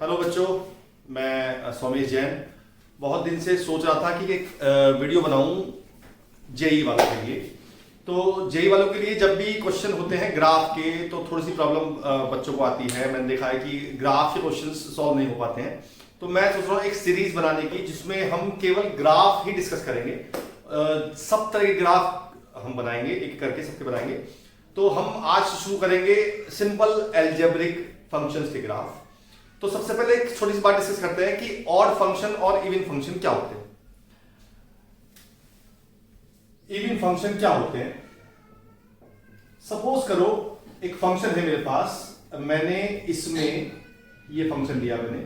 Hello बच्चों, मैं सोमेश जैन। बहुत दिन से सोच रहा था कि एक वीडियो बनाऊं जेई वालों के लिए। तो जेई वालों के लिए जब भी क्वेश्चन होते हैं ग्राफ के तो थोड़ी सी प्रॉब्लम बच्चों को आती है। मैंने देखा है कि ग्राफ के क्वेश्चन सॉल्व नहीं हो पाते हैं। तो मैं सोच रहा हूँ एक सीरीज बनाने की जिसमें हम केवल ग्राफ ही डिस्कस करेंगे। सब तरह के ग्राफ हम बनाएंगे, एक करके सबके बनाएंगे। तो हम आज शुरू करेंगे सिंपल एल्जेब्रिक फंक्शंस के ग्राफ। तो सबसे पहले एक छोटी सी बात डिस्कस करते हैं कि ऑड फंक्शन और इवन फंक्शन क्या होते हैं। इवन फंक्शन क्या होते हैं? सपोज करो एक फंक्शन है मेरे पास, मैंने इसमें ये फंक्शन लिया मैंने।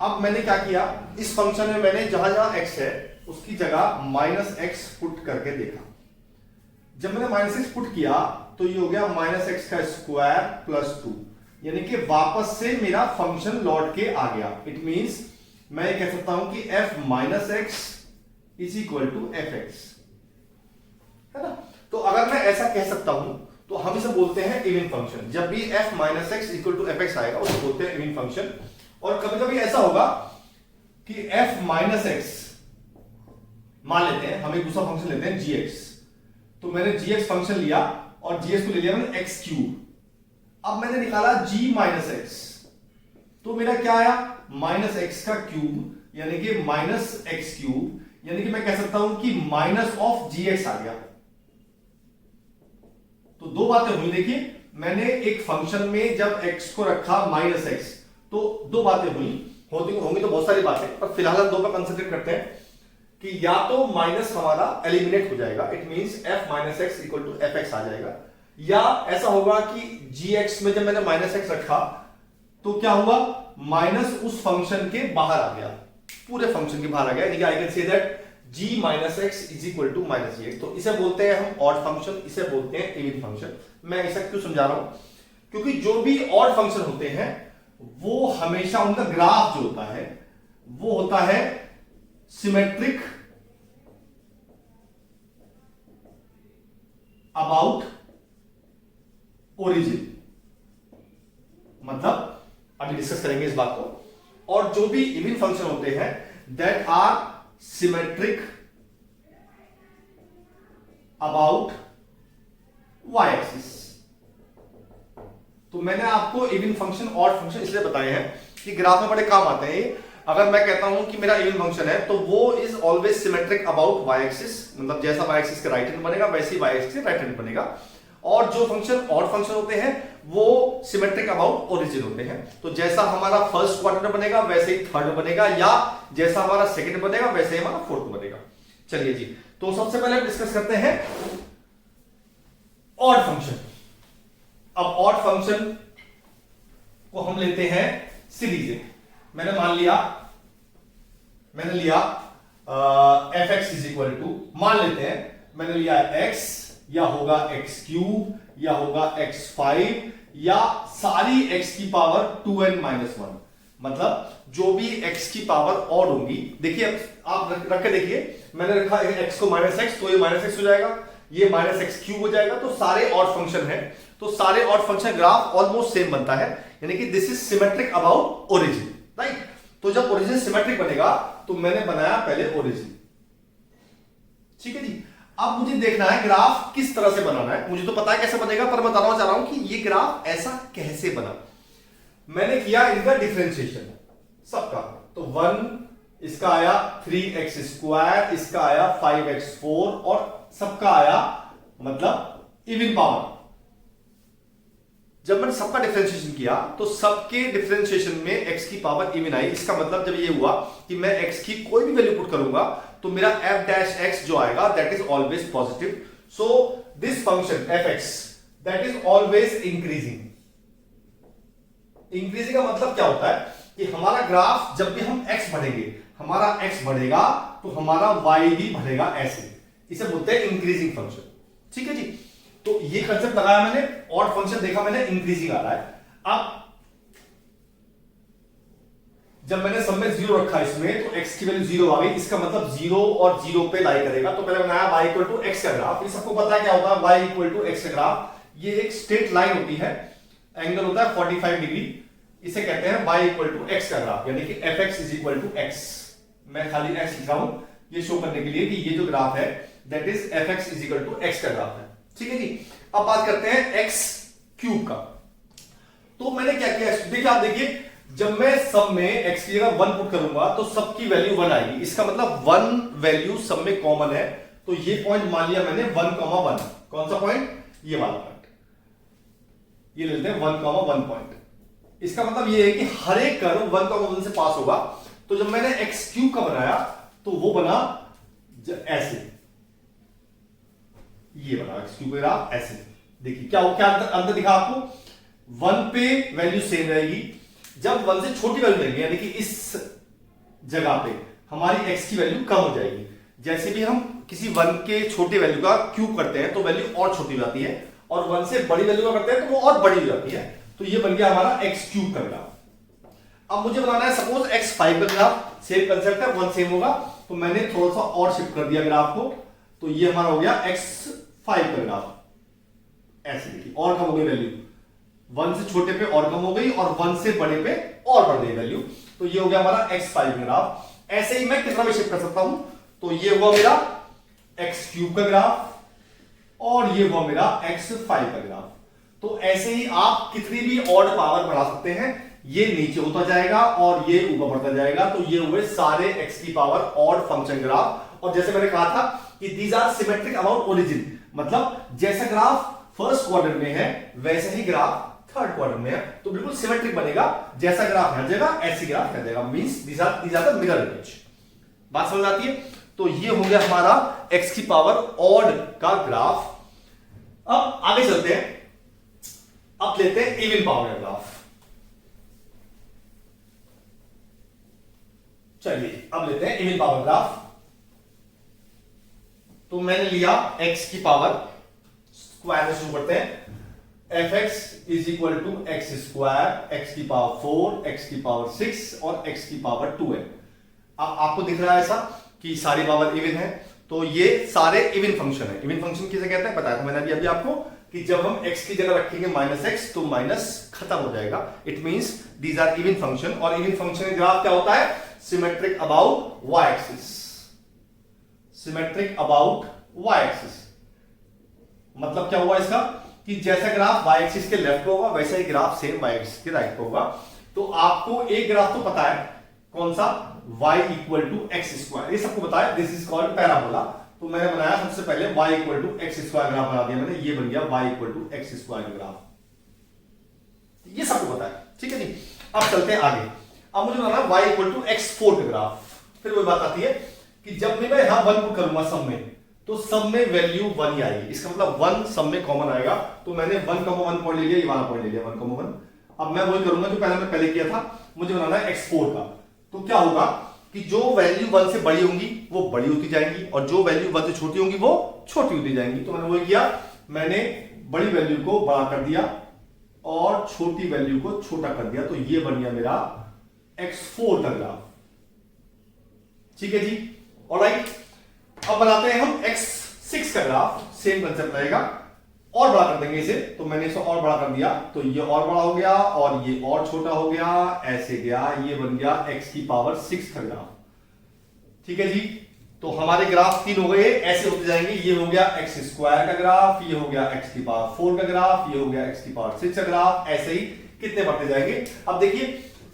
अब मैंने क्या किया, इस फंक्शन में मैंने जहां जहां x है उसकी जगह -x पुट करके देखा। जब मैंने -x पुट किया तो ये हो गया -x का स्क्वायर प्लस 2, यानी कि वापस से मेरा फंक्शन लौट के आ गया। इट मींस मैं कह सकता हूं कि f minus x is equal to f x, है ना। तो अगर मैं ऐसा कह सकता हूं तो हम इसे बोलते हैं इवन फंक्शन। जब भी f minus x equal to f x आएगा उसे बोलते हैं इवन फंक्शन। और कभी कभी ऐसा होगा कि f माइनस एक्स, मान लेते हैं हम एक दूसरा फंक्शन लेते हैं gx। तो मैंने gx फंक्शन लिया और gx को ले लिया मैंने x क्यूब। अब मैंने निकाला g माइनस एक्स, तो मेरा क्या आया माइनस एक्स का क्यूब, यानी कि माइनस एक्स क्यूब, यानी कि मैं कह सकता हूं कि माइनस ऑफ जी एक्स आ गया। तो दो बातें हुई। देखिए, मैंने एक फंक्शन में जब x को रखा माइनस एक्स तो दो बातें हुई, होंगी तो बहुत सारी बातें, पर फिलहाल हम दो पर कंसंट्रेट करते हैं कि या तो माइनस हमारा एलिमिनेट हो जाएगा, it means f minus x equal to f x आ जाएगा, या ऐसा होगा कि gx में जब मैंने माइनस एक्स रखा तो क्या हुआ, माइनस उस फंक्शन के बाहर आ गया, पूरे फंक्शन के बाहर आ गया। I can say that g minus x is equal to minus g x. तो इसे बोलते हैं हम ऑड फंक्शन, इसे बोलते हैं इवन फंक्शन। मैं ऐसा क्यों समझा रहा हूं, क्योंकि जो भी ऑड फंक्शन होते हैं वो हमेशा उनका ग्राफ जो होता है वो होता है सिमेट्रिक अबाउट ओरिजिन। मतलब अभी डिस्कस करेंगे इस बात को। और जो भी इवन फंक्शन होते हैं that are symmetric about y axis. तो मैंने आपको इवन फंक्शन ऑड फंक्शन इसलिए बताए हैं कि ग्राफ में बड़े काम आते हैं। अगर मैं कहता हूं कि मेरा इवन फंक्शन है तो वो is always symmetric about y axis, मतलब जैसा वाई एक्सिस का राइट हैंड बनेगा वैसे ही वाई एक्सिस का राइट हैंड बनेगा। और जो फंक्शन ऑड फंक्शन होते हैं वो सिमेट्रिक अबाउट ओरिजिन होते हैं। तो जैसा हमारा फर्स्ट क्वाड्रेंट बनेगा वैसे ही थर्ड बनेगा, या जैसा हमारा सेकंड बनेगा वैसे ही हमारा फोर्थ बनेगा। चलिए जी, तो सबसे पहले हम डिस्कस करते हैं ऑड फंक्शन। अब ऑड फंक्शन को हम लेते हैं सीरीज। मैंने लिया f x is equal to, मान लेते हैं मैंने लिया x, या होगा x क्यूब, या होगा x5, या सारी x की पावर 2n माइनस 1। मतलब जो भी x की पावर ऑड होंगी, देखिए आप रख के देखिए, मैंने रखा x को माइनस एक्स, तो ये माइनस एक्स हो जाएगा, ये माइनस एक्स क्यूब हो जाएगा। तो सारे ऑड फंक्शन है, तो सारे odd function graph almost same बनता है, यानी कि this is symmetric about origin, right. तो जब ओरिजिन सिमेट्रिक बनेगा तो मैंने बनाया पहले ओरिजिन, ठीक है जी। अब मुझे देखना है ग्राफ किस तरह से बनाना है। मुझे तो पता है कैसे बनेगा, पर मैं बताना चाह रहा हूं कि ये ग्राफ ऐसा कैसे बना। मैंने किया इनका डिफरेंशिएशन सबका, तो 1 इसका आया 3x स्क्वायर, इसका आया 5x4, और सबका आया मतलब इवन पावर। जब मैंने सबका डिफरेंशिएशन किया तो सबके डिफरेंशिएशन में x की पावर इवन आई। इसका मतलब जब ये हुआ कि मैं x की कोई भी वैल्यू पुट करूंगा तो मेरा f डैश x जो आएगा that is always positive. So this function fx that is always increasing. Increasing का मतलब क्या होता है कि हमारा ग्राफ जब भी हम x बढ़ेंगे, हमारा x बढ़ेगा तो हमारा y भी बढ़ेगा, ऐसे। इसे बोलते हैं इंक्रीजिंग फंक्शन, ठीक है जी। तो ये कंसेप्ट लगाया मैंने, ऑड फंक्शन देखा मैंने, इंक्रीजिंग आ रहा है। अब जब मैंने सब में 0 रखा इसमें तो x की वैल्यू 0 आ गई, इसका मतलब 0 और 0 पे लाई करेगा। तो पहले बनाया y इक्वल टू x का ग्राफ। ये सबको पता है क्या होता है y इक्वल टू x का ग्राफ। ये एक स्ट्रेट लाइन होती है, एंगल होता है 45 डिग्री, इसे कहते हैं y इक्वल टू एक्स का ग्राफ, यानी कि fx is equal to x. मैं खाली x लिख रहा हूं ये शो करने के लिए कि ये जो ग्राफ है that is fx is equal to x का ग्राफ है। ठीक है जी। अब बात करते हैं x क्यूब का। तो मैंने क्या किया, देखिए आप देखिए, जब मैं सब में x की जगह 1 पुट करूंगा तो सब की वैल्यू 1 आएगी। इसका मतलब 1 वैल्यू सब में कॉमन है, तो ये पॉइंट मान लिया मैंने 1,1। कौन सा पॉइंट? ये वाला पॉइंट, ये लेते हैं 1,1 पॉइंट। इसका मतलब ये है कि हर एक कर्व 1,1 से पास होगा। तो जब मैंने एक्स क्यूब का बनाया तो वो बना ऐसे, ये बना एक्स क्यूब का ऐसे। देखिए क्या क्या अंतर दिखा आपको। 1 पे वैल्यू सेम रहेगी, जब 1 से छोटी वैल्यू लेंगे यानी कि इस जगह पे हमारी एक्स की वैल्यू कम हो जाएगी। जैसे भी हम किसी 1 के छोटे वैल्यू का क्यूब करते हैं तो वैल्यू और छोटी हो जाती है, और 1 से बड़ी वैल्यू का करते हैं तो वो और बड़ी हो जाती है। तो ये बन गया हमारा एक्स क्यूब का ग्राफ। अब मुझे बनाना है सपोज x5 का ग्राफ। सेम कंसेप्ट है, 1 सेम होगा, तो मैंने थोड़ा सा और शिफ्ट कर दिया ग्राफ को, तो ये हमारा हो गया x5 का ग्राफ। ऐसे देखिए और कम हो गई वैल्यू, 1 से छोटे पे और कम हो गई और 1 से बड़े पे और बढ़ गई वैल्यू। तो ये हो गया हमारा x5 ग्राफ। ऐसे ही मैं कितना भी शिफ्ट कर सकता हूं, तो ये हुआ मेरा एक्स क्यूब का ग्राफ और ये हुआ मेरा x5 का ग्राफ। तो ऐसे ही आप कितनी भी ऑड पावर बढ़ा सकते हैं, ये नीचे होता जाएगा और ये ऊपर बढ़ता जाएगा। तो ये हुए सारे x की पावर ऑड फंक्शन ग्राफ। और जैसे मैंने कहा था कि these are symmetric about origin, मतलब जैसा ग्राफ फर्स्ट क्वाड्रेंट में है वैसे ही ग्राफ थर्ड क्वाड्रेंट में है, तो बिल्कुल सिमेट्रिक बनेगा। जैसा ग्राफ हर जगह ऐसी ग्राफ हर जगह, means these are the mirror image. बात समझ आती है? तो ये हो गया हमारा x की पावर ऑड का ग्राफ। अब आगे चलते हैं, अब लेते हैं इवन पावर का ग्राफ। चलिए अब लेते हैं इवन पावर ग्राफ। तो मैंने लिया x की पावर स्क्वायर से शुरू करते हैं। fx is equal to x square, x की पावर 4, एक्स की पावर 6 और x की पावर 2 है। अब आपको दिख रहा है ऐसा कि सारी पावर इवन है, तो ये सारे इवन फंक्शन है। इवन फंक्शन किसे कहते हैं बताया था मैंने अभी आपको, कि जब हम x की जगह रखेंगे -x तो माइनस खत्म हो जाएगा। It means these are even function. और इवन फंक्शन का ग्राफ क्या होता है? Symmetric about y axis. Symmetric about y axis मतलब क्या हुआ इसका, कि जैसा ग्राफ y एक्सिस के लेफ्ट पे होगा वैसा ही ग्राफ सेम y एक्सिस के राइट पे होगा। तो आपको एक ग्राफ तो पता है कौन सा, y equal to x square, ये सबको पता है। This is called parabola. तो मैंने बनाया सबसे पहले y equal to x square graph बना दिया मैंने, ये बन गया y equal to x square graph. ये सबको पता है, ठीक है जी। अब चलते हैं आगे। अब मुझे बनाना है y इक्वल टू x4 का ग्राफ। फिर वही बात आती है कि जब भी मैं यहां 1 पुट करूंगा सब में, तो सब में वैल्यू 1 ही आएगी। इसका मतलब 1 सब में कॉमन आएगा। तो मैंने 1,1 पॉइंट ले लिया, ये वाला पॉइंट ले लिया 1,1। अब मैं वही करूंगा जो मैं पहले किया था। मुझे बनाना है x4 का। तो क्या होगा कि जो वैल्यू 1 से बड़ी होंगी वो बड़ी होती जाएंगी और जो वैल्यू 1 से छोटी होंगी वो छोटी होती जाएंगी। तो मैंने वही किया, मैंने बड़ी वैल्यू को बड़ा कर दिया और छोटी वैल्यू को छोटा कर दिया। तो ये बन गया मेरा x4 का ग्राफ। ठीक है जी, ऑलराइट। अब बनाते हैं हम x6 का ग्राफ। सेम कंसेप्ट रहेगा, और बड़ा कर देंगे इसे। तो मैंने इसे और बड़ा कर दिया, तो ये और बड़ा हो गया और ये और छोटा हो गया, ऐसे गया, ये बन गया x की पावर 6 का ग्राफ। ठीक है जी। तो हमारे ग्राफ 3 हो गए, ऐसे होते जाएंगे। ये हो गया एक्स स्क्वायर का ग्राफ, ये हो गया x की पावर 4 का ग्राफ, ये हो गया x की पावर 6 का ग्राफ। ऐसे ही कितने बढ़ते जाएंगे। अब देखिए,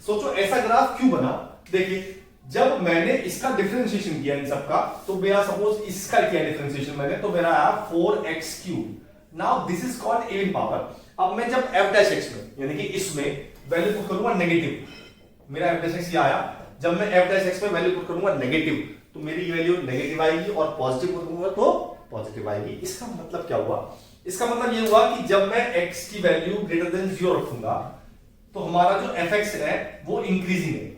सोचो ऐसा ग्राफ क्यों बना। देखिए जब मैंने इसका डिफरेंशिएशन किया इन सबका, तो मेरा सपोज इसका किया डिफरेंशिएशन मैंने, तो मेरा आया 4x3। Now this is called even power. अब मैं जब f' में यानी कि इसमें वैल्यू पुट करूंगा नेगेटिव, मेरा f' ये आया। जब मैं f' में वैल्यू पुट करूंगा नेगेटिव, तो मेरी वैल्यू नेगेटिव आएगी और पॉजिटिव पुट करूंगा तो पॉजिटिव आएगी। इसका मतलब क्या हुआ? इसका मतलब ये हुआ कि जब मैं x की वैल्यू ग्रेटर देन 0 रखूंगा तो हमारा जो fx है वो इंक्रीजिंग है,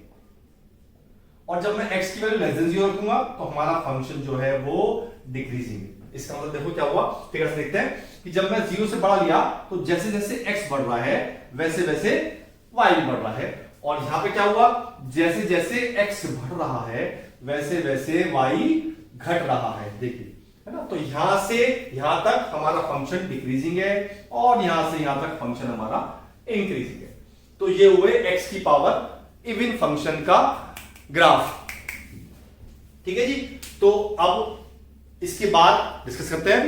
और जब मैं x की वैल्यू लेस देन 0 रखूंगा तो हमारा फंक्शन जो है वो डिक्रीजिंग है। इसका मतलब देखो क्या हुआ, फिगर से देखते हैं कि जब मैं 0 से बड़ा लिया तो जैसे जैसे x बढ़ रहा है वैसे वैसे y भी बढ़ रहा है, और यहां पे क्या हुआ, जैसे जैसे x बढ़ रहा है वैसे वैसे y घट रहा है। देखिए है ना। तो यहां से यहां तक हमारा फंक्शन डिक्रीजिंग है और यहां से यहां तक फंक्शन हमारा इंक्रीजिंग है। तो ये हुए x की पावर इवन फंक्शन का ग्राफ। ठीक है जी। तो अब इसके बाद डिस्कस करते हैं।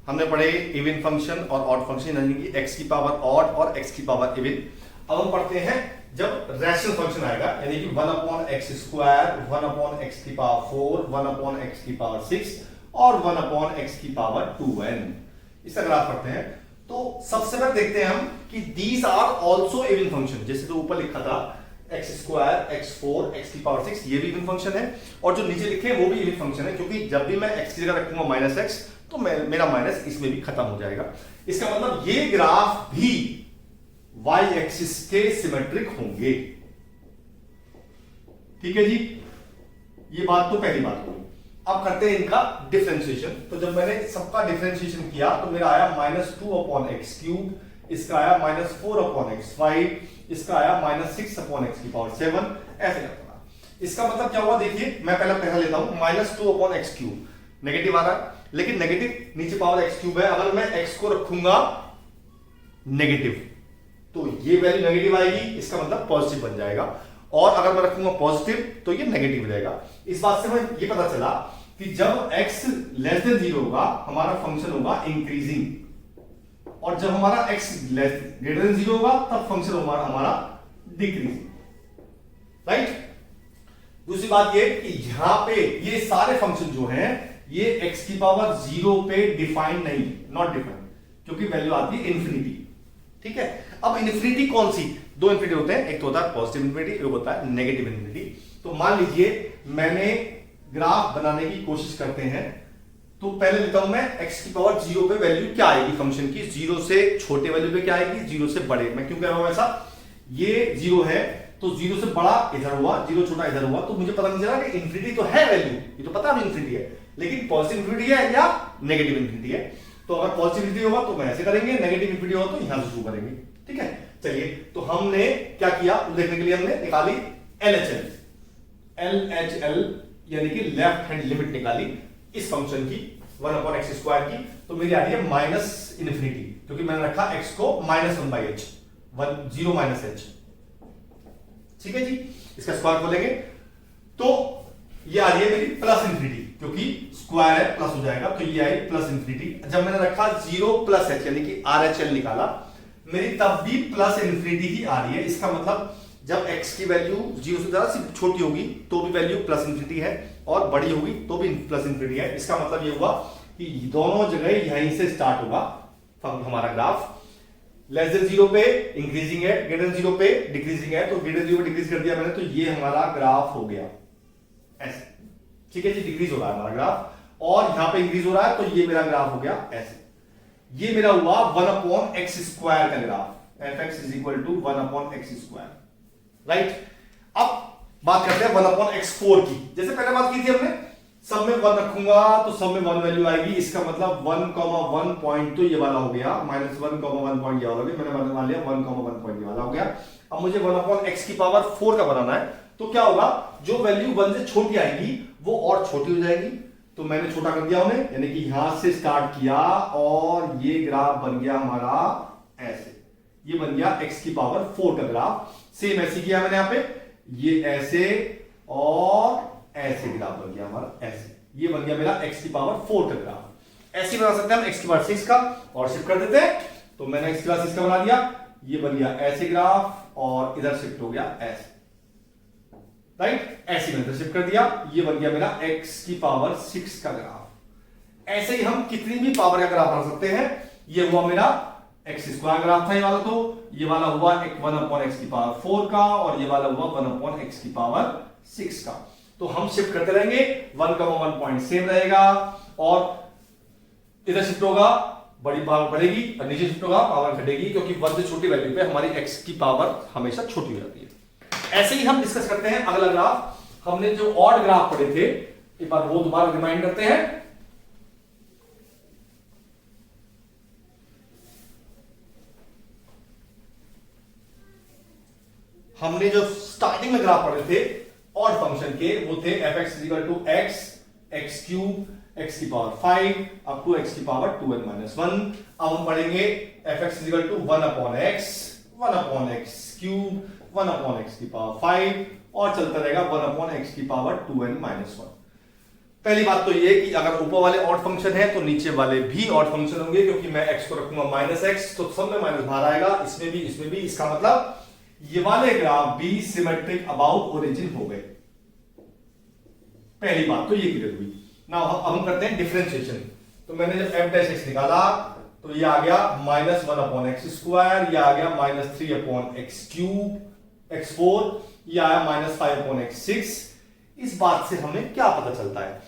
हमने पढ़े इवन फंक्शन और ऑड फंक्शन, यानी कि x की पावर ऑड और x की पावर इवन। अब हम पढ़ते हैं जब रैशनल फंक्शन आएगा, यानी कि 1 upon x square, 1 upon x की पावर 4, 1 अपॉन एक्स की पावर 6 और 1 अपॉन एक्स की पावर 2n। इसका ग्राफ पढ़ते हैं। तो सबसे पहले देखते हैं हम कि these are also even function. जैसे तो ऊपर लिखा था एक्स स्क्वायर, x4, एक्स की पावर 6, ये भी इवन फंक्शन है, और जो नीचे लिखे वो भी इवन फंक्शन है, क्योंकि जब भी मैं x की जगह रखूंगा माइनस एक्स तो मेरा माइनस इसमें भी खत्म हो जाएगा। इसका मतलब ये ग्राफ भी y एक्सिस के सिमेट्रिक होंगे। ठीक है जी, ये बात तो पहली बात होगी। अब करते हैं इनका डिफरेंशिएशन। तो जब मैंने सबका डिफरेंशिएशन किया तो मेरा आया -2 अपॉन एक्स क्यूब, इसका आया -4 अपॉन एक्स 5, इसका आया -6 अपॉन एक्स की पावर 7, ऐसे करता। इसका मतलब क्या हुआ, देखिए मैं पहला लेता हूं, -2 अपॉन एक्स क्यूब नेगेटिव आ रहा है, लेकिन नेगेटिव नीचे पावर एक्स क्यूब है। अगर मैं एक्स को रखूंगा नेगेटिव तो ये वैल्यू नेगेटिव आएगी, इसका मतलब पॉजिटिव बन जाएगा, और अगर मैं रखूंगा पॉजिटिव तो ये नेगेटिव रहेगा। इस बात से हमें ये पता चला कि जब x लेस देन 0 होगा हमारा फंक्शन होगा इंक्रीजिंग, और जब हमारा x ग्रेटर देन 0 होगा तब फंक्शन होगा हमारा डिक्रीजिंग। राइट। दूसरी बात ये कि यहां पे ये सारे फंक्शन जो हैं ये x की पावर 0 पे डिफाइन नहीं, नॉट डिफाइन, क्योंकि वैल्यू आती है इंफिनिटी। ठीक है। अब इन्फिनिटी कौन सी, दो इन्फिनिटी होते हैं, एक तो होता है पॉजिटिव इन्फिनिटी, एक होता है नेगेटिव इन्फिनिटी। तो मान लीजिए मैंने ग्राफ बनाने की कोशिश करते हैं, तो पहले लेता हूं मैं x की पावर 0 पे वैल्यू क्या आएगी फंक्शन की, 0 से छोटे वैल्यू पे क्या आएगी, 0 से बड़े। मैं क्यों कह रहा हूं ऐसा, ये 0 है तो 0 से बड़ा इधर हुआ, 0 छोटा इधर हुआ, तो मुझे पता नहीं चला कि इन्फिनिटी तो है वैल्यू, ये तो पता नहीं इन्फिनिटी है, लेकिन पॉजिटिव इन्फिनिटी है या नेगेटिव इन्फिनिटी है। तो अगर पॉजिटिव इन्फिनिटी होगा तो मैं ऐसे करेंगे, नेगेटिव इन्फिनिटी होगा तो यहां से शुरू करेंगे। ठीक है। चलिए, तो हमने क्या किया देखने के लिए हमने निकाली LHL यानी कि लेफ्ट हैंड लिमिट निकाली इस फंक्शन की 1 अपॉन एक्स स्क्वायर की। तो मेरी आ रही है माइनस इन्फिनिटी, क्योंकि मैंने रखा x को -1/h, 0 - h। ठीक है जी। इसका स्क्वायर खोलेंगे तो ये आ रही है मेरी प्लस इन्फिनिटी, क्योंकि स्क्वायर है प्लस हो जाएगा, तो ये आई प्लस इन्फिनिटी। जब मैंने रखा 0 + h यानी कि RHL निकाला, मेरी तब भी प्लस इन्फिनिटी ही आ रही है। इसका मतलब जब x की वैल्यू 0 से ज्यादा छोटी होगी तो भी वैल्यू प्लस इन्फिनिटी है, और बड़ी होगी तो भी प्लस इन्फिनिटी है। इसका मतलब ये हुआ कि दोनों जगह यहीं से स्टार्ट होगा हमारा ग्राफ। लेस देन 0 पे इंक्रीजिंग है, ग्रेटर देन 0 पे डिक्रीजिंग है, तो ग्रेटर 0 पे डिक्रीज कर दिया मैंने, तो ये हमारा ग्राफ हो गया ऐसे। ठीक है जी, डिक्रीज हो रहा है हमारा ग्राफ, और यहां पे इंक्रीज हो रहा है, तो ये मेरा ग्राफ हो गया ऐसे। ये मेरा हुआ 1 अपॉन एक्स स्क्वायर का graph, fx = 1 upon x square. Right. अब बात करते हैं 1 अपॉन x4 की। जैसे पहले बात की थी हमने, सब में 1 रखूंगा तो सब में 1 वैल्यू आएगी। इसका मतलब 1,1 पॉइंट तो ये वाला हो गया, -1,1 पॉइंट ये वाला हो गया, मैंने मान लिया 1,1 पॉइंट ये वाला हो गया। अब मुझे 1 अपॉन एक्स की पावर 4 का बनाना है, तो क्या होगा, जो वैल्यू 1 से छोटी आएगी वो और छोटी हो जाएगी। तो मैंने छोटा कर दिया उन्हें, यानी कि यहां से स्टार्ट किया और ये ग्राफ बन गया हमारा ऐसे, ये बन गया x की पावर 4 का ग्राफ। सेम ऐसे किया मैंने यहां पे, ये ऐसे और ऐसे ग्राफ बन गया हमारा ऐसे, ये बन गया मेरा x की पावर 4 का ग्राफ। ऐसे बना सकते हैं हम x की पावर 6 का, और शिफ्ट कर देते हैं। तो मैंने x की पावर 6 का बना दिया, ये बन गया ऐसे ग्राफ, और इधर शिफ्ट हो गया ऐसे। राइट। ऐसे मैंने शिफ्ट कर दिया, ये बन गया मेरा x की पावर 6 का ग्राफ। ऐसे ही हम कितनी भी पावर का ग्राफ बना सकते हैं। ये हुआ मेरा एक्स स्क्वायर ग्राफ था ये वाला, तो ये वाला हुआ 1 अपॉन एक्स की पावर 4 का, और ये वाला हुआ 1 अपॉन एक्स की पावर 6 का। तो हम शिफ्ट करते रहेंगे, 1,1 पॉइंट सेम रहेगा, और इधर शिफ्ट होगा बड़ी पावर बढ़ेगी, और नीचे शिफ्ट होगा पावर घटेगी, क्योंकि 1 से छोटी वैल्यू पे हमारी x की पावर हमेशा छोटी हो जाती है। ऐसे ही हम डिस्कस करते हैं अगला ग्राफ। हमने जो ऑड ग्राफ पढ़े थे, एक बार वो दोबारा रिमाइंड करते हैं। हमने जो स्टार्टिंग में ग्राफ पढ़े थे ऑड फंक्शन के, वो थे fx = x, x³ x की पावर 5 अप टू x की पावर 2n - 1। अब हम पढ़ेंगे fx = 1 upon x, 1 upon x cube 1 upon x की पावर 5 और चलता रहेगा 1 अपॉन एक्स की पावर 2n माइनस 1। पहली बात तो ये कि अगर ऊपर वाले ऑड फंक्शन है तो नीचे वाले भी ऑड फंक्शन होंगे, क्योंकि मैं x को रखूंगा माइनस एक्स तो सब में माइनस बाहर आएगा, इसमें भी। इसका मतलब ये वाले ग्राफ भी सिमेट्रिक अबाउट ओरिजिन हो गए। पहली बात तो ये क्लियर हुई। नाउ अब हम करते हैं डिफरेंशिएशन। तो मैंने जब f डैश x निकाला तो ये आ गया माइनस 1 अपॉन एक्स स्क्वायर, ये आ गया minus 3 upon x cube x4, ये आया माइनस 5 अपॉन एक्स 6। इस बात से हमें क्या पता चलता है,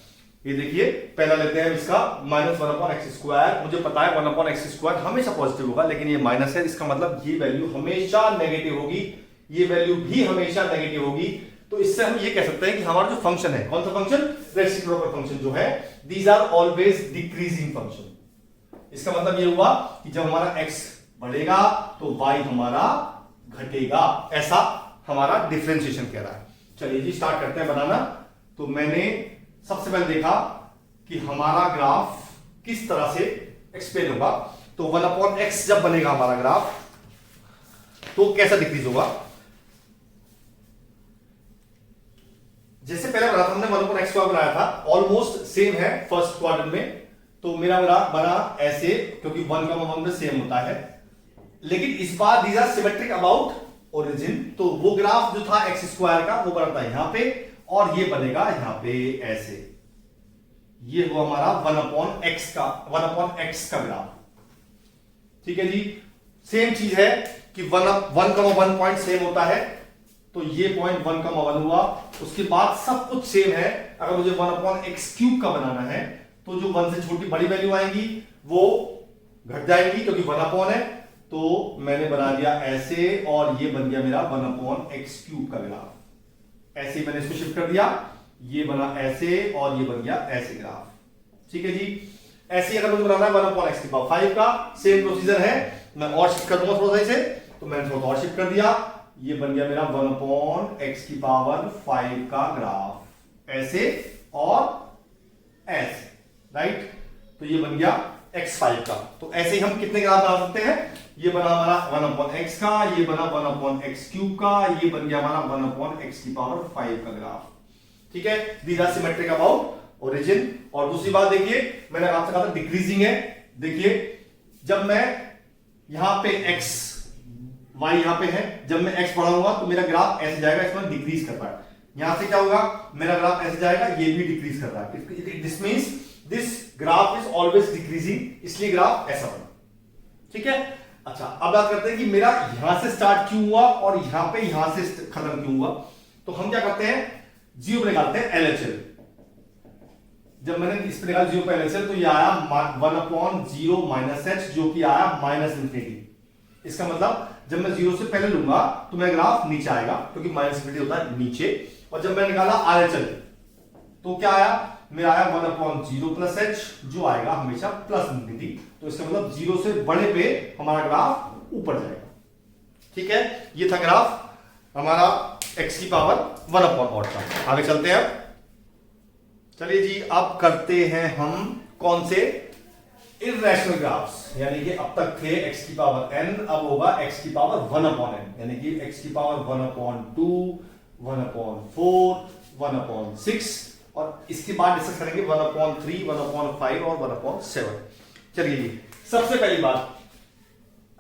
ये देखिए पहला लेते हैं इसका माइनस 1 अपॉन एक्स स्क्वायर। मुझे पता है 1 अपॉन एक्स स्क्वायर हमेशा पॉजिटिव होगा, लेकिन ये माइनस है, इसका मतलब ये वैल्यू हमेशा नेगेटिव होगी, ये वैल्यू भी हमेशा नेगेटिव होगी। तो इससे हम ये कह सकते हैं कि हमारा जो फंक्शन है, कौन सा फंक्शन, रेसिप्रोकल फंक्शन जो है, these are always decreasing function. इसका मतलब ये हुआ कि जब हमारा x बढ़ेगा तो y हमारा घटेगा, ऐसा हमारा डिफरेंशिएशन कह रहा है। चलिए जी स्टार्ट करते हैं बनाना। तो मैंने सबसे पहले देखा कि हमारा ग्राफ किस तरह से एक्सप्लेन होगा। तो 1 अपॉन एक्स जब बनेगा हमारा ग्राफ तो कैसा डिक्रीज होगा। जैसे पहले बना था हमने 1 अपॉन एक्स बनाया था, ऑलमोस्ट सेम है फर्स्ट क्वाड्रेंट में। तो मेरा ग्राफ बना ऐसे, क्योंकि 1 में सेम होता है, लेकिन इस बार these are symmetric about origin. तो वो ग्राफ जो था एक्स स्क्वायर का वो बनता है यहां पे और ये बनेगा यहां पे ऐसे। ये हुआ हमारा 1 अपॉन एक्स का ग्राफ। ठीक है जी, सेम चीज है कि 1 पॉइंट सेम होता है, तो ये पॉइंट 1 हुआ। उसके बाद सब कुछ सेम है। अगर मुझे 1 अपॉन एक्स क्यूब का बनाना है तो जो 1 से छोटी बड़ी वैल्यू आएंगी वो घट जाएंगी, क्योंकि 1 अपॉन है। तो मैंने बना दिया ऐसे और ये बन गया मेरा 1 अपॉन एक्स क्यूब का ग्राफ। ऐसे ही मैंने इसको शिफ्ट कर दिया, ये बना ऐसे और ये बन गया ऐसे ग्राफ। ठीक है जी, ऐसे ही अगर मुझे बनाना है 1 अपॉन एक्स की पावर 5 का, सेम प्रोसीजर है। मैं और शिफ्ट कर दूंगा थोड़ा सा इसे, तो मैंने थोड़ा और शिफ्ट कर दिया, ये बन गया मेरा 1 अपॉन एक्स की पावर 5 का ग्राफ, ऐसे और ऐसे, राइट। तो ये बन गया x5 का। तो ऐसे ही हम कितने ग्राफ बना सकते हैं, ये बना हमारा 1 अपॉन एक्स का, ये बना 1 अपॉन एक्स क्यूब का, ये बन गया हमारा 1 अपॉन एक्स की पावर 5 का ग्राफ। ठीक है, these are symmetric about origin. और दूसरी बात देखिए, मैंने आपसे कहा था डिक्रीजिंग है। देखिए जब मैं यहां पे x y यहां पे है, जब मैं x बढ़ाऊंगा तो मेरा ग्राफ ऐसे जाएगा, इसमें डिक्रीज कर रहा है। यहां से क्या होगा, मेरा ग्राफ ऐसे जाएगा, ये भी डिक्रीज कर रहा है। This means this graph is always decreasing, इसलिए ग्राफ ऐसा बना। ठीक है, अच्छा अब बात करते हैं कि मेरा यहां से स्टार्ट क्यों हुआ और यहां से खत्म क्यों हुआ। तो हम क्या करते हैं, जीरो पे निकालते हैं LHL। जब मैंने इस पे निकाला 0 पे LHL तो ये आया 1 अपॉन 0 माइनस एच, जो कि आया माइनस इंफिनिटी। इसका मतलब जब मैं 0 से पहले लूंगा तो मेरा ग्राफ नीचे आएगा, क्योंकि माइनस इंफिनिटी होता है नीचे। और जब मैंने निकाला RHL तो क्या आया, मेरा आया 1 अपॉन 0 प्लस एच, जो आएगा हमेशा प्लस इंफिनिटी। तो इसका मतलब 0 से बड़े पे हमारा ग्राफ ऊपर जाएगा। ठीक है, ये था ग्राफ हमारा x की पावर 1 अपॉन ऑड का। आगे चलते हैं। चलिए जी, अब करते हैं हम कौन से, इर्रेशनल ग्राफ्स। यानी कि अब तक थे x की पावर n, अब होगा x की पावर 1 अपॉन n, यानी कि x की पावर 1 अपॉन 2, 1 अपॉन 4, 1 अपॉन 6, और इसके बाद डिस्कस करेंगे 1 अपॉन 3, 1 अपॉन 5 और 1 अपॉन 7। चलिए जी, सबसे पहली बात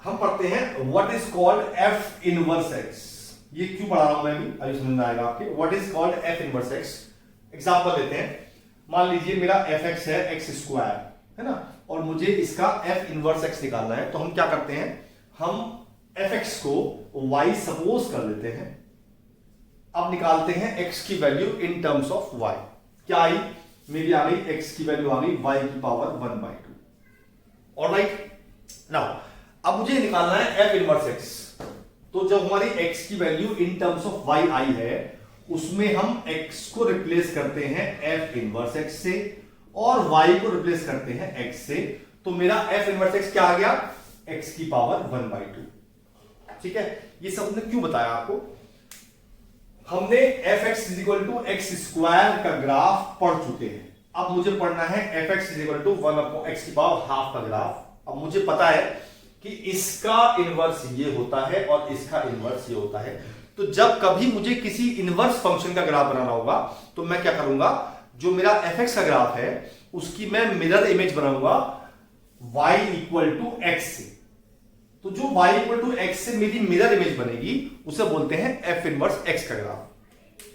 हम पढ़ते हैं what is called f inverse x। ये क्यों पढ़ा रहा हूं मैं भी, अभी समझ में आएगा आपके। What is called f inverse x। Example लेते हैं, मान लीजिए मेरा fx है x स्क्वायर, है ना, और मुझे इसका f इनवर्स x निकालना है। तो हम क्या करते हैं, हम fx को y सपोज कर लेते हैं। अब निकालते हैं x की value in terms of y। क्या आई, मेरी आ गई x की वैल्यू आ गई y की पावर 1/2। ऑलराइट, नाउ अब मुझे निकालना है f इनवर्स x। तो जब हमारी x की value in terms of y आई है, उसमें हम x को रिप्लेस करते हैं f इनवर्स x से और y को रिप्लेस करते हैं x से। तो मेरा f इनवर्स x क्या आ गया, x की पावर 1/2। ठीक है, ये सब ने क्यों बताया आपको, हमने fx = x स्क्वायर का ग्राफ पढ़ चुके हैं। अब मुझे पढ़ना है fx = 1 अपॉन x की पावर हाफ का ग्राफ। अब मुझे पता है कि इसका इनवर्स ये होता है और इसका इनवर्स ये होता है। तो जब कभी मुझे किसी इनवर्स फंक्शन का ग्राफ बनाना होगा तो मैं क्या करूंगा, जो मेरा fx का ग्राफ है उसकी मैं मिरर इमेज बनाऊंगा y इक्वल टू एक्स से। तो जो y इक्वल टू एक्स से मेरी मिरर इमेज बनेगी उसे बोलते हैं f इनवर्स x का ग्राफ।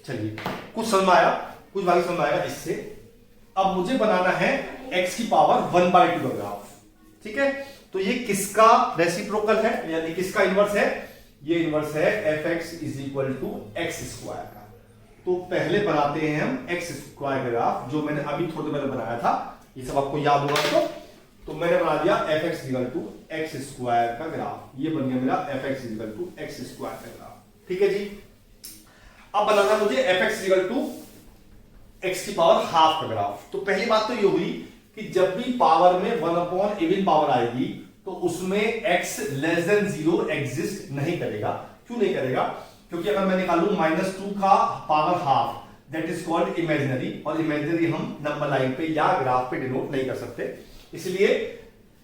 चलिए कुछ समझ में आया, कुछ बाकी समझ में आएगा इससे। अब मुझे बनाना है x की पावर 1/2 का ग्राफ, ठीक है। तो ये किसका रेसिप्रोकल है, यानी किसका इनवर्स है, ये इनवर्स है fx is equal to x square का। तो पहले बनाते हैं हम एक्स स्क्वायर का ग्राफ, जो मैंने अभी थोड़ी देर पहले बनाया था, ये सब आपको याद होगा। तो मैंने बना दिया fx equal to x square का ग्राफ, ये बन गया मेरा fx equal to x square का ग्राफ, ठीक है जी। अब बनाना मुझे fx इक्वल टू एक्स की पावर हाफ का ग्राफ। तो पहली बात तो ये हुई कि जब भी पावर में 1 इवन पावर आएगी तो उसमें x लेस देन 0 एग्जिस्ट नहीं करेगा। क्यों नहीं करेगा, क्योंकि अगर मैं निकालूं -2 का power half, that is called imaginary, और इमेजिनरी हम नंबर लाइन पे या ग्राफ पे डिनोट नहीं कर सकते, इसलिए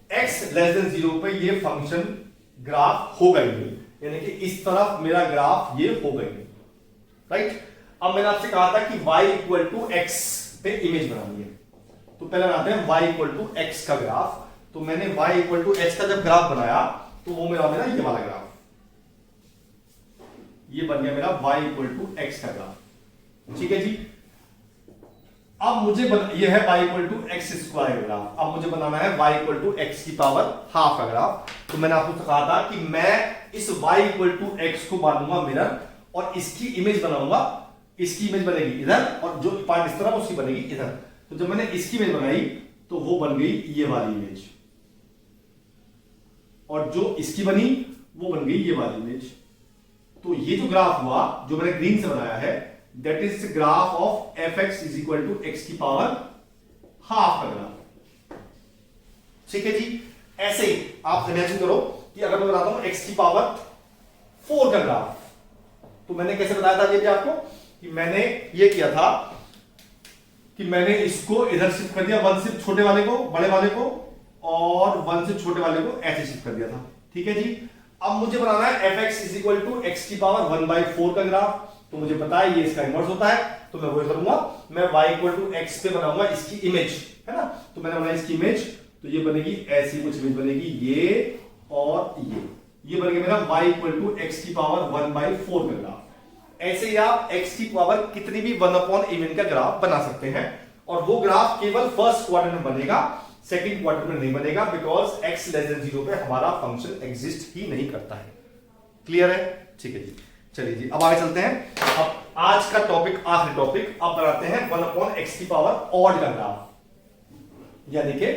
x लेस देन 0 पे ये फंक्शन ग्राफ होगा ही नहीं, यानी कि इस तरफ मेरा ग्राफ ये होगा ही नहीं, राइट। अब मैंने आपसे कहा था कि y इक्वल टू एक्स पे इमेज बनानी है, तो पहले बनाते हैं y इक्वल टू एक्स का ग्राफ। तो मैंने y इक्वल टू एक्स का जब ग्राफ बनाया तो वो मेरा ये वाला ग्राफ, ये बन गया मेरा y इक्वल टू एक्स का ग्राफ, ठीक है जी। अब मुझे ये है y equal to x square का ग्राफ। अब मुझे बनाना है y इक्वल टू एक्स की पावर हाफ का ग्राफ। तो मैंने आपको कहा था कि मैं इस y इक्वल टू एक्स को मानूंगा मिरर, और इसकी इमेज बनाऊंगा, इसकी इमेज बनेगी इधर, और जो पार्ट इस तरफ उसकी बनेगी इधर। तो जब मैंने इसकी इमेज बनाई तो वो बन गई ये वाली इमेज, और जो इसकी बनी वो बन गई ये वाली इमेज। तो ये जो ग्राफ हुआ जो मैंने ग्रीन से बनाया है, that is graph of fx is equal to x की पावर हाफ का ग्राफ, ठीक है जी। ऐसे ही आप इमेजिन करो कि अगर मैं बताता हूं x की पावर 4 का ग्राफ, तो मैंने कैसे बताया था ये भी आपको, कि मैंने ये किया था कि मैंने इसको इधर शिफ्ट कर दिया, 1 से छोटे वाले को बड़े वाले को, और 1 से छोटे वाले को ऐसे शिफ्ट कर दिया था, ठीक है जी। अब मुझे बनाना है fx is equal to x की पावर 1/4 का ग्राफ। तो मुझे पता है ये इसका इनवर्स होता है, तो मैं वही करूंगा, मैं y इक्वल टू एक्स पे बनाऊंगा इसकी इमेज, है ना। तो मैंने बनाई इसकी इमेज, तो ये बनेगी ऐसी कुछ इमेज बनेगी, ये और ये बन गया मेरा y इक्वल टू एक्स की पावर 1/4 का ग्राफ। ऐसे ही आप x की पावर कितनी भी 1/even का ग्राफ बना सकते हैं, और वो ग्राफ केवल फर्स्ट क्वाड्रेंट में बनेगा, सेकंड क्वाड्रेंट में नहीं बनेगा, बिकॉज x लेस देन 0 पे हमारा फंक्शन एग्जिस्ट ही नहीं करता है। क्लियर है, ठीक है जी। चलिए जी अब आगे चलते हैं। अब आज का टॉपिक, आखिरी टॉपिक, अब बनाते हैं 1/x की पावर ऑड का ग्राफ, यानी कि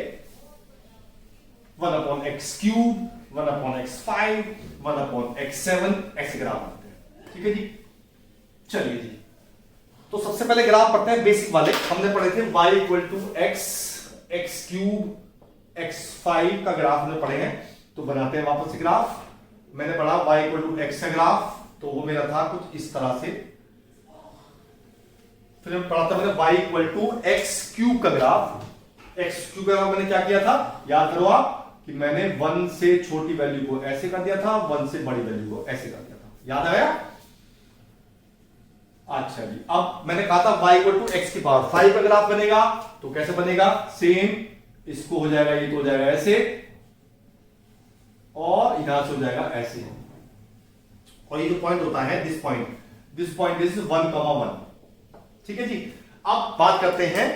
1/x³, 1/x5, 1/x7 ऐसे ग्राफ बनते हैं, ठीक है जी। चलिए जी, तो सबसे पहले ग्राफ पढ़ते हैं बेसिक वाले। हमने पढ़े थे y equal to x, x³ x5 का ग्राफ हमने पढ़े हैं, तो बनाते हैं वापस से ग्राफ। मैंने पढ़ा y इक्वल टू एक्स का ग्राफ, तो वो मेरा था कुछ इस तरह से। फिर मैं पढ़ा था मैंने y इक्वल टू x³ का ग्राफ। x³ का ग्राफ मैंने क्या किया था, याद करो आप, कि मैंने 1 से छोटी वैल्यू को ऐसे कर दिया था, 1 से बड़ी वैल्यू को ऐसे कर दिया था, याद आया। अच्छा जी, अब मैंने कहा था y इक्वल टू एक्स की पावर 5 का ग्राफ बनेगा, तो कैसे बनेगा, सेम, इसको हो जाएगा, ये तो हो जाएगा ऐसे, और यहां से हो जाएगा ऐसे, और ये जो पॉइंट होता है दिस पॉइंट इज 1,1, ठीक है जी। अब बात करते हैं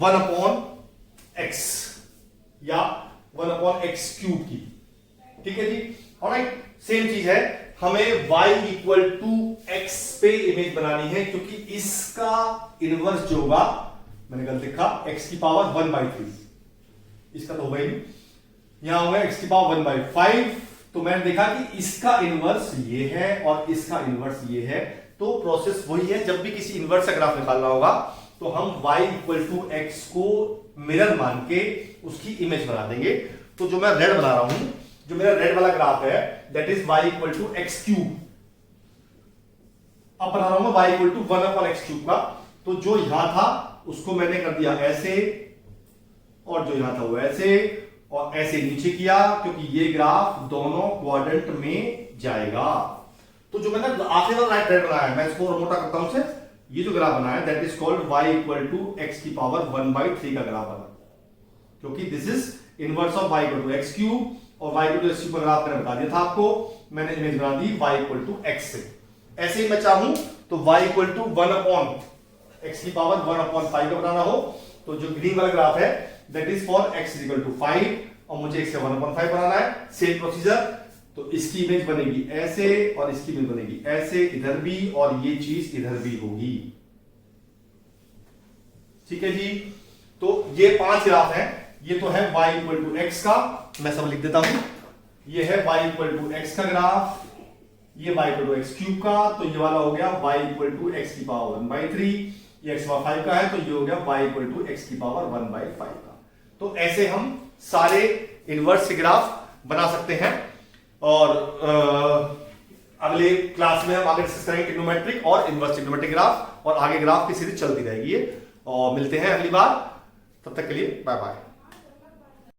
1/x या 1/x³ की, ठीक है जी। ऑलराइट, सेम चीज है, हमें y इक्वल टू एक्स पे इमेज बनानी है, क्योंकि इसका इनवर्स जो होगा, मैंने गलत लिखा, x की पावर 1/3, इसका तो होगा ही, यहां होगा x की पावर 1/5। तो मैंने देखा कि इसका इनवर्स ये है और इसका इनवर्स ये है, तो प्रोसेस वही है। जब भी किसी इनवर्स का ग्राफ निकालना होगा तो हम y इक्वल टू एक्स को मिरर मान के उसकी इमेज बना देंगे। तो जो मैं रेड बना रहा हूं, जो मेरा रेड वाला ग्राफ है, that is y equal to x³। अब बना रहा हूं y इक्वल टू 1/x³ का, तो जो यहां था उसको मैंने कर दिया ऐसे, और जो यहां था वो ऐसे, और ऐसे नीचे किया, क्योंकि ये ग्राफ दोनों क्वाड्रेंट में जाएगा। तो जो मैंने आखिरी वाला राइट बनाया है, मैं इसको और मोटा करता हूं से, ये जो ग्राफ बनाया that is called y equal to x की पावर 1/3 का ग्राफ बना, क्योंकि this is inverse of y equal to x cube, और y equal to x cube का ग्राफ मैंने बता दिया था आपको, मैंने इमेज बना दी y इक्वल टू x से। ऐसे ही मैं चाहूं तो y इक्वल टू 1/x की पावर 1/5 का बनाना हो, तो जो ग्रीन वाला ग्राफ है that is for x equal to 5 और मुझे x से 1/5 बनाना है। सेम प्रोसीजर, तो इसकी इमेज बनेगी ऐसे और इसकी इमेज बनेगी ऐसे, इधर भी, और ये चीज इधर भी होगी। ठीक है जी, तो ये 5 ग्राफ हैं। ये तो है y इक्वल टू x का, मैं सब लिख देता हूं। ये है y इक्वल टू x का ग्राफ, ये y equal to x cube का, तो ये वाला हो गया y इक्वल टू x की पावर 1/3, ये x पावर 5 का है, तो ये हो गया y इक्वल टू x की पावर 1/5 का। तो ऐसे हम सारे इनवर्स के ग्राफ बना सकते हैं, और अगले क्लास में हम आगे डिस्कस करेंगे ट्रिग्नोमेट्रिक और इनवर्स ट्रिग्नोमेट्रिक ग्राफ, और आगे ग्राफ की सीरीज चलती रहेगी। और मिलते हैं अगली बार, तब तक के लिए बाय बाय।